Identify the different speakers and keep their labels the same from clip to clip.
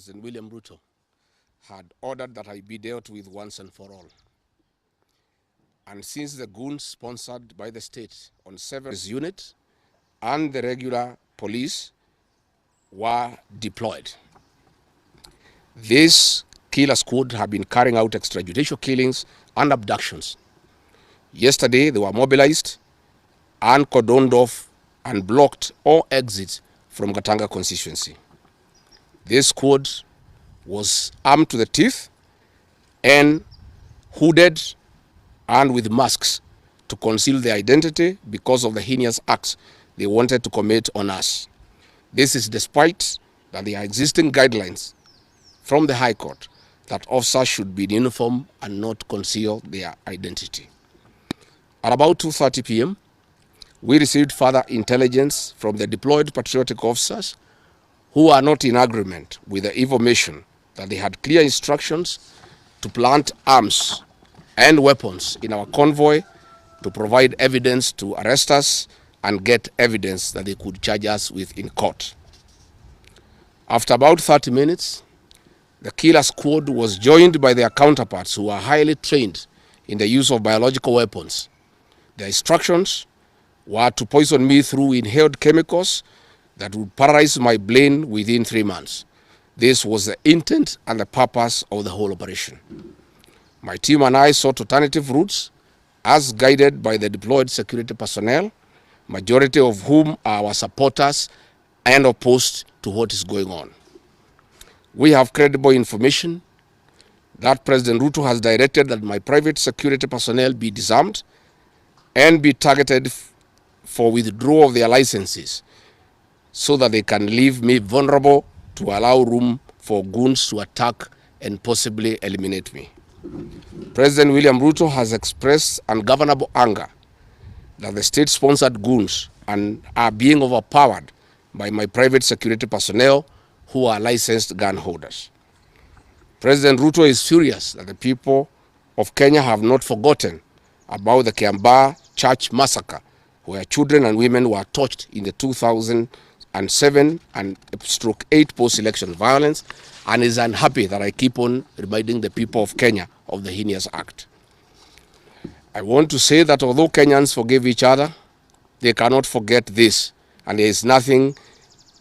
Speaker 1: President William Ruto had ordered that I be dealt with once and for all. And since the goons sponsored by the state on several units and the regular police were deployed, this killer squad have been carrying out extrajudicial killings and abductions. Yesterday, they were mobilized and cordoned off and blocked all exits from Gatanga constituency. This squad was armed to the teeth and hooded and with masks to conceal their identity because of the heinous acts they wanted to commit on us. This is despite that there are existing guidelines from the High Court that officers should be in uniform and not conceal their identity. At about 2:30 p.m., we received further intelligence from the deployed patriotic officers who are not in agreement with the information that they had clear instructions to plant arms and weapons in our convoy to provide evidence to arrest us and get evidence that they could charge us with in court. After about 30 minutes, the killer squad was joined by their counterparts who are highly trained in the use of biological weapons. Their instructions were to poison me through inhaled chemicals that would paralyze my brain within 3 months. This was the intent and the purpose of the whole operation. My team and I sought alternative routes as guided by the deployed security personnel, majority of whom are our supporters and opposed to what is going on. We have credible information that President Ruto has directed that my private security personnel be disarmed and be targeted for withdrawal of their licenses so that they can leave me vulnerable to allow room for goons to attack and possibly eliminate me. President William Ruto has expressed ungovernable anger that the state-sponsored goons are being overpowered by my private security personnel who are licensed gun holders. President Ruto is furious that the people of Kenya have not forgotten about the Kiambaa church massacre, where children and women were tortured in the 2007 and /8 post-election violence, and is unhappy that I keep on reminding the people of Kenya of the heinous act. I want to say that although Kenyans forgive each other, they cannot forget this, and there is nothing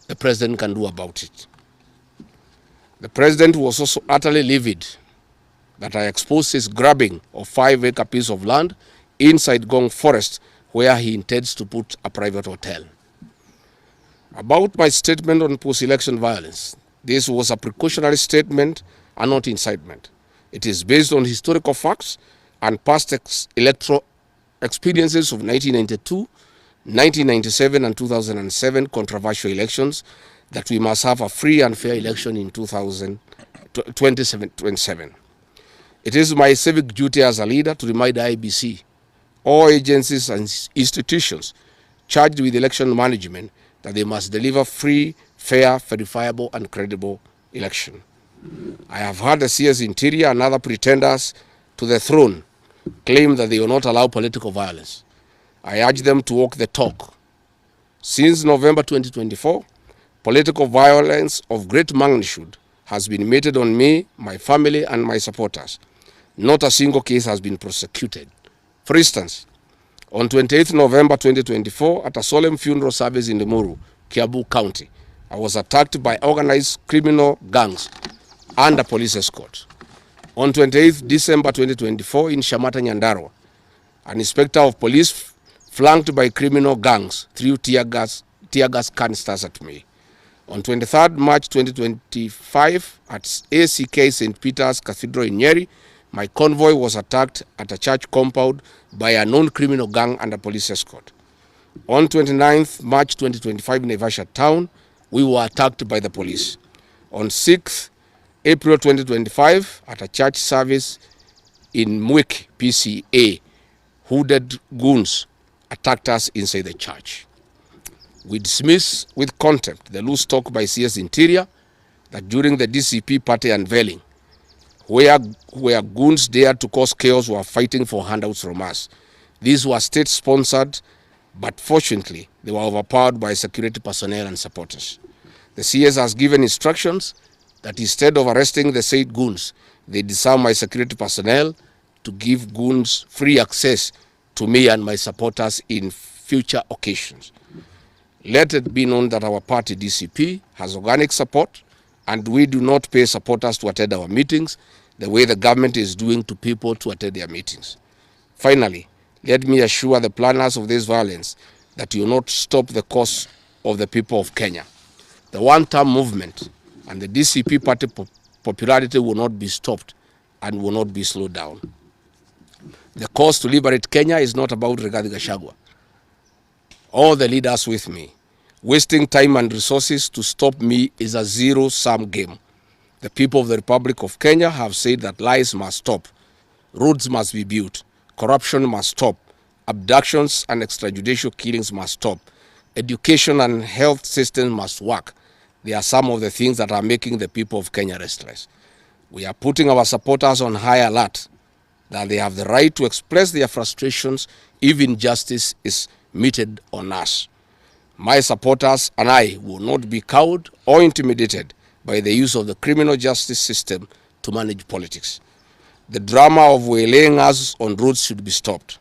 Speaker 1: the president can do about it. The president was also utterly livid that I exposed his grabbing of 5-acre piece of land inside Gong Forest, where he intends to put a private hotel. About my statement on post-election violence, this was a precautionary statement and not incitement. It is based on historical facts and past electoral experiences of 1992, 1997 and 2007 controversial elections, that we must have a free and fair election in 2027. It is my civic duty as a leader to remind IEBC, all agencies and institutions charged with election management, that they must deliver free, fair, verifiable and credible election. I have heard the CS Interior and other pretenders to the throne claim that they will not allow political violence. I urge them to walk the talk. Since November 2024, political violence of great magnitude has been meted on me, my family and my supporters. Not a single case has been prosecuted. For instance, on 28th November 2024, at a solemn funeral service in Limuru, Kiambu County, I was attacked by organized criminal gangs and a police escort. On 28th December 2024 in Shamata, Nyandarua, an inspector of police flanked by criminal gangs threw tear gas canisters at me. On 23rd March 2025 at ACK St. Peter's Cathedral in Nyeri, my convoy was attacked at a church compound by a known criminal gang and a police escort. On 29th March 2025 in Naivasha town, we were attacked by the police. On 6th April 2025 at a church service in Mwik, PCA, hooded goons attacked us inside the church. We dismiss with contempt the loose talk by CS Interior that during the DCP party unveiling, where goons dared to cause chaos were fighting for handouts from us. These were state-sponsored, but fortunately, they were overpowered by security personnel and supporters. The CS has given instructions that instead of arresting the said goons, they disarm my security personnel to give goons free access to me and my supporters in future occasions. Let it be known that our party, DCP, has organic support, and we do not pay supporters to attend our meetings the way the government is doing to people to attend their meetings. Finally, let me assure the planners of this violence that you will not stop the cause of the people of Kenya. The one-term movement and the DCP party popularity will not be stopped and will not be slowed down. The cause to liberate Kenya is not about Gachagua. All the leaders with me. Wasting time and resources to stop me is a zero-sum game. The people of the Republic of Kenya have said that lies must stop, roads must be built, corruption must stop, abductions and extrajudicial killings must stop, education and health systems must work. They are some of the things that are making the people of Kenya restless. We are putting our supporters on high alert that they have the right to express their frustrations if injustice is meted on us. My supporters and I will not be cowed or intimidated by the use of the criminal justice system to manage politics. The drama of waylaying us on roads should be stopped.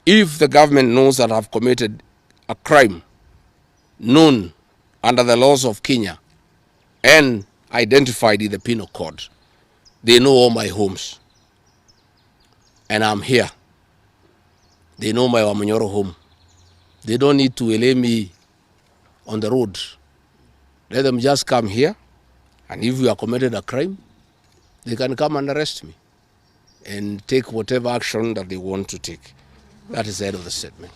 Speaker 1: If the government knows that I've committed a crime known under the laws of Kenya and identified in the penal code, they know all my homes. And I'm here. They know my Wamanyoro home. They don't need to waylay me on the road. Let them just come here, and if we have committed a crime, they can come and arrest me and take whatever action that they want to take. That is the end of the statement.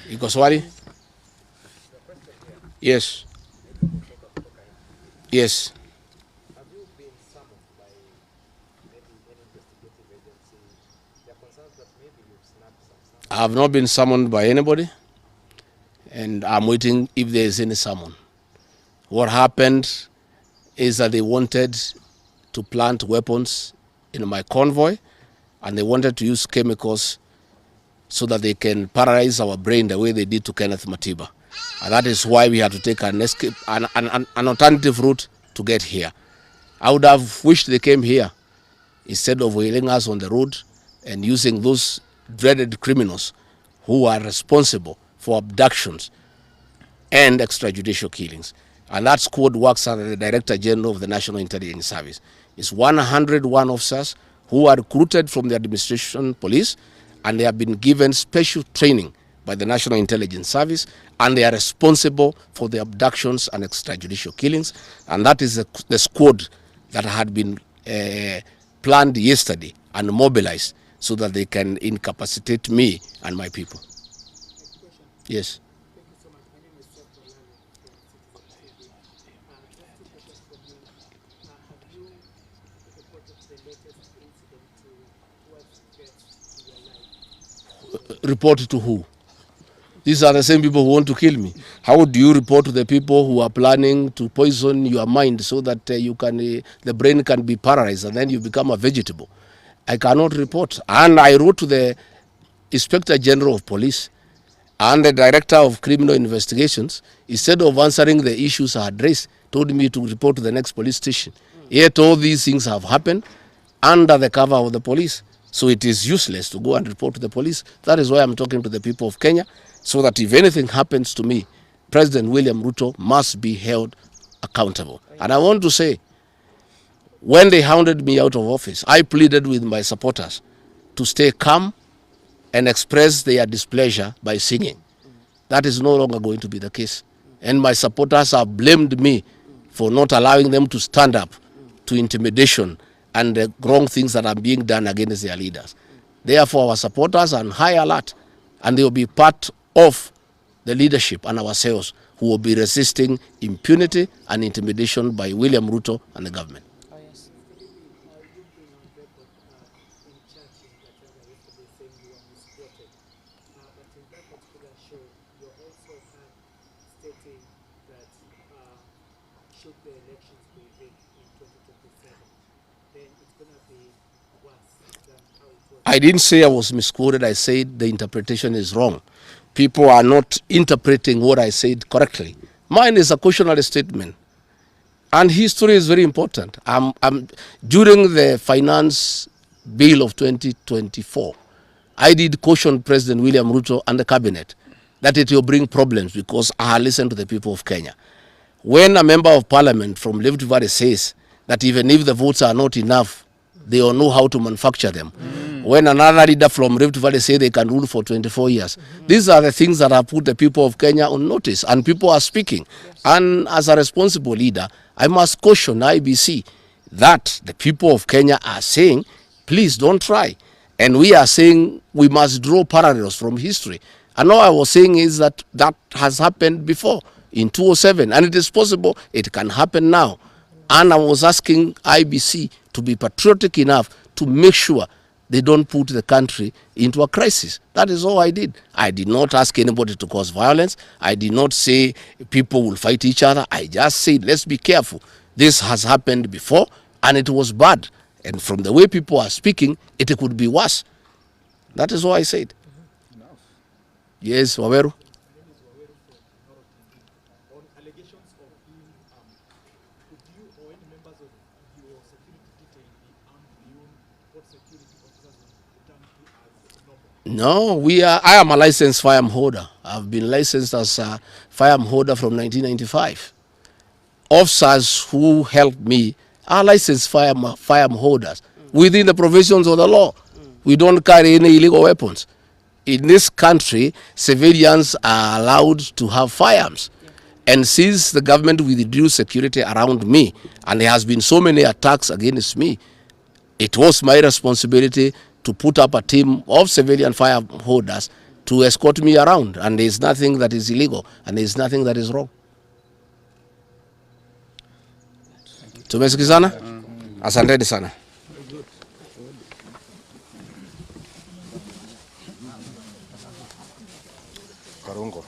Speaker 1: Iko swali? Yes. Yes.
Speaker 2: Have you been summoned by maybe any investigative agency? There are concerns that maybe you've snapped some.
Speaker 1: I have not been summoned by anybody, and I'm waiting if there is any summon. What happened is that they wanted to plant weapons in my convoy, and they wanted to use chemicals so that they can paralyze our brain the way they did to Kenneth Matiba. And that is why we had to take an escape, an alternative route to get here. I would have wished they came here instead of wailing us on the road and using those dreaded criminals who are responsible for abductions and extrajudicial killings. And that squad works under the Director General of the National Intelligence Service. It's 101 officers who are recruited from the administration police, and they have been given special training by the National Intelligence Service, and they are responsible for the abductions and extrajudicial killings. And that is the squad that had been planned yesterday and mobilized so that they can incapacitate me and my people. Yes. Report to who? These are the same people who want to kill me. How do you report to the people who are planning to poison your mind so that the brain can be paralyzed and then you become a vegetable? I cannot report. And I wrote to the Inspector General of Police and the Director of Criminal Investigations. Instead of answering the issues I had raised, told me to report to the next police station. Yet all these things have happened under the cover of the police. So it is useless to go and report to the police. That is why I'm talking to the people of Kenya, so that if anything happens to me, President William Ruto must be held accountable. And I want to say, when they hounded me out of office, I pleaded with my supporters to stay calm and express their displeasure by singing. That is no longer going to be the case. And my supporters have blamed me for not allowing them to stand up to intimidation and the wrong things that are being done against their leaders. Therefore, our supporters are on high alert, and they will be part of the leadership and ourselves who will be resisting impunity and intimidation by William Ruto and the government.
Speaker 2: Oh, yes. You've been on record in church in Gachagua yesterday saying you were misquoted. But in that particular show, you also had stating that should the elections be rigged in 2027, then it's going to be worse than how it was.
Speaker 1: I didn't say I was misquoted. I said the interpretation is wrong. people are not interpreting what I said correctly. Mine is a cautionary statement. And history is very important. During the finance bill of 2024, I did caution President William Ruto and the cabinet that it will bring problems because I listened to the people of Kenya. When a member of parliament from Rift Valley says that even if the votes are not enough, they will know how to manufacture them. When another leader from Rift Valley say they can rule for 24 years. These are the things that have put the people of Kenya on notice, and people are speaking. And as a responsible leader, I must caution IBC that the people of Kenya are saying, please don't try. And we are saying we must draw parallels from history. And all I was saying is that that has happened before in 2007, and it is possible it can happen now. And I was asking IBC to be patriotic enough to make sure they don't put the country into a crisis. That is all I did. I did not ask anybody to cause violence. I did not say people will fight each other. I just said, let's be careful. This has happened before, and it was bad. And from the way people are speaking, it could be worse. That is all I said. Yes, Waweru.
Speaker 2: On allegations of him, could you or any members of your security detail be armed beyond what security officers would term to as normal?
Speaker 1: No, I am a licensed firearm holder. I've been licensed as a firearm holder from 1995. Officers who helped me are licensed firearm holders within the provisions of the law. We don't carry any illegal weapons. In this country, civilians are allowed to have firearms. And since the government withdrew security around me, and there has been so many attacks against me, it was my responsibility to put up a team of civilian firearm holders to escort me around. And there is nothing that is illegal, and there is nothing that is wrong. Tumesikizana? Asanteni sana. Karungo.